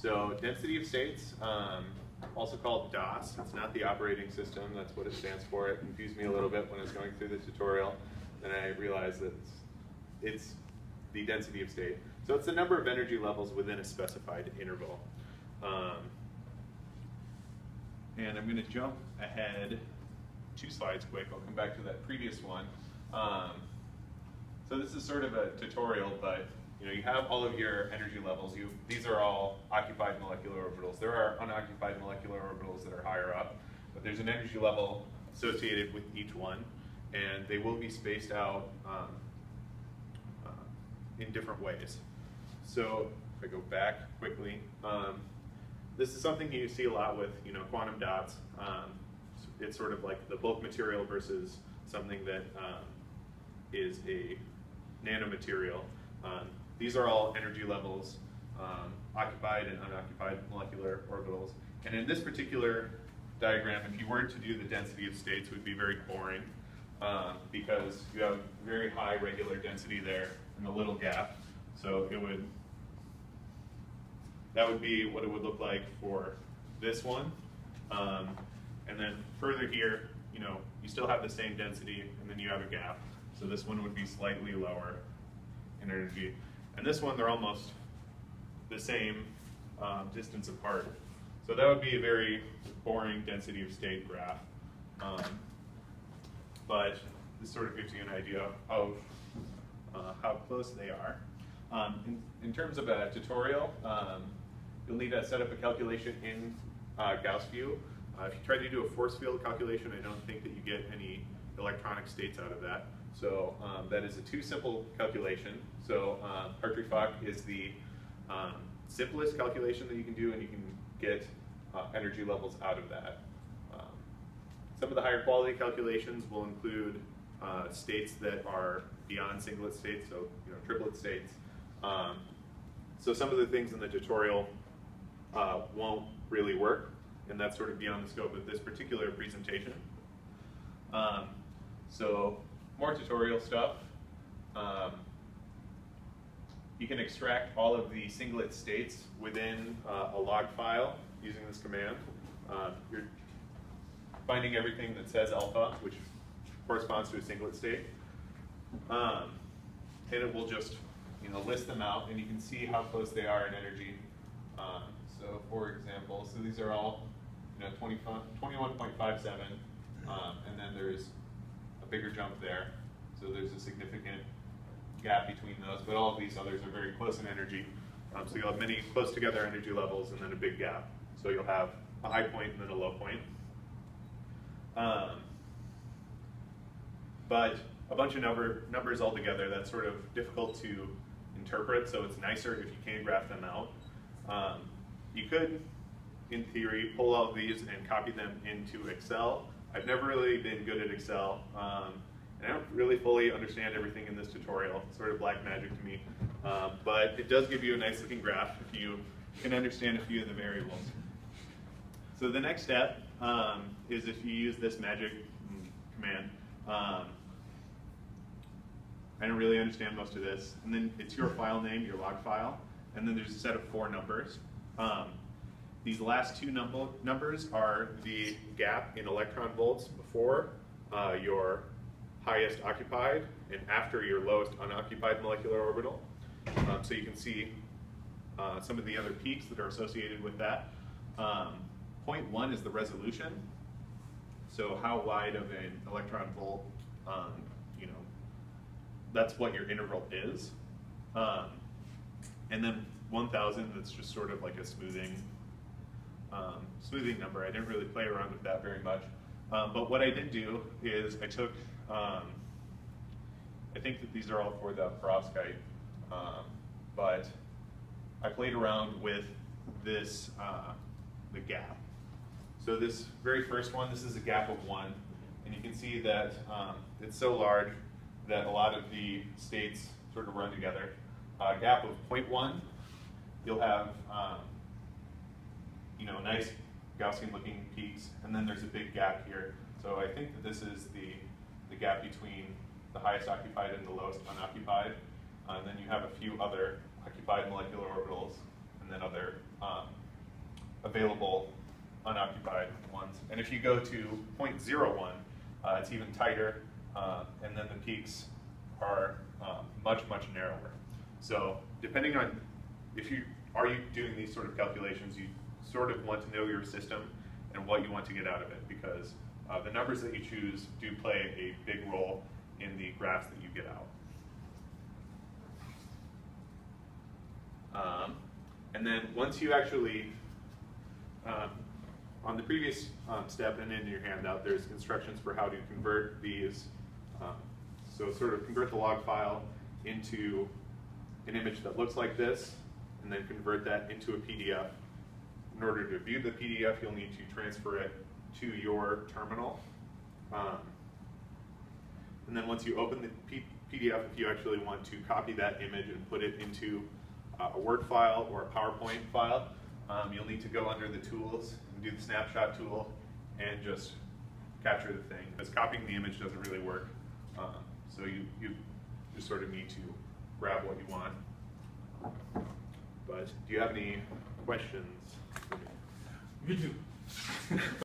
So density of states, also called DOS. It's not the operating system, that's what it stands for. It confused me a little bit when I was going through the tutorial, and I realized that it's the density of state. So it's the number of energy levels within a specified interval. And I'm going to jump ahead 2 slides quick. I'll come back to that previous one. So this is sort of a tutorial, but you have all of your energy levels. These are all occupied molecular orbitals. There are unoccupied molecular orbitals that are higher up, but there's an energy level associated with each one, and they will be spaced out in different ways. So if I go back quickly, this is something you see a lot with quantum dots. It's sort of like the bulk material versus something that is a nanomaterial. These are all energy levels, occupied and unoccupied molecular orbitals. And in this particular diagram, if you were to do the density of states, it would be very boring because you have very high regular density there and a little gap. So that would be what it would look like for this one. And then further here, you still have the same density, and then you have a gap. So this one would be slightly lower in energy. And this one, they're almost the same distance apart. So that would be a very boring density of state graph. But this sort of gives you an idea of how close they are. In terms of a tutorial, you'll need to set up a calculation in Gauss view. If you try to do a force field calculation, I don't think that you get any electronic states out of that. So that is a too simple calculation. So Hartree-Fock is the simplest calculation that you can do, and you can get energy levels out of that. Some of the higher quality calculations will include states that are beyond singlet states, so triplet states. So some of the things in the tutorial won't really work, and that's sort of beyond the scope of this particular presentation. So more tutorial stuff. You can extract all of the singlet states within a log file using this command. You're finding everything that says alpha, which corresponds to a singlet state. And it will just list them out, and you can see how close they are in energy. So for example, so these are all 21.57, and then there's a bigger jump there. So there's a significant gap between those, but all of these others are very close in energy. So you'll have many close together energy levels and then a big gap. So you'll have a high point and then a low point. But a bunch of numbers all together, that's sort of difficult to interpret, so it's nicer if you can graph them out. You could, in theory, pull all of these and copy them into Excel. I've never really been good at Excel, and I don't really fully understand everything in this tutorial. It's sort of black magic to me. But it does give you a nice looking graph if you can understand a few of the variables. So the next step is if you use this magic command. I don't really understand most of this. And then it's your file name, your log file, and then there's a set of 4 numbers. These last 2 numbers are the gap in electron volts before your highest occupied and after your lowest unoccupied molecular orbital. So you can see some of the other peaks that are associated with that. 0.1 is the resolution. So how wide of an electron volt, that's what your interval is. And then 1,000, that's just sort of like a smoothing number. I didn't really play around with that very much. But what I did do is I took, I think that these are all for the perovskite, but I played around with this, the gap. So this very first one, this is a gap of 1, and you can see that it's so large that a lot of the states sort of run together. A gap of 0.1, you'll have nice Gaussian looking peaks, and then there's a big gap here. So I think that this is the gap between the highest occupied and the lowest unoccupied. And then you have a few other occupied molecular orbitals, and then other available unoccupied ones. And if you go to 0.01, it's even tighter, and then the peaks are much, much narrower. So depending on if you are doing these sort of calculations, you sort of want to know your system and what you want to get out of it, because the numbers that you choose do play a big role in the graphs that you get out. And then once you actually, on the previous step and in your handout, there's instructions for how to convert these. So sort of convert the log file into an image that looks like this, and then convert that into a PDF. In order to view the PDF, you'll need to transfer it to your terminal. And then once you open the PDF, if you actually want to copy that image and put it into a Word file or a PowerPoint file, you'll need to go under the tools and do the snapshot tool and just capture the thing. Because copying the image doesn't really work. So you just sort of need to grab what you want. But do you have any questions for me? You do.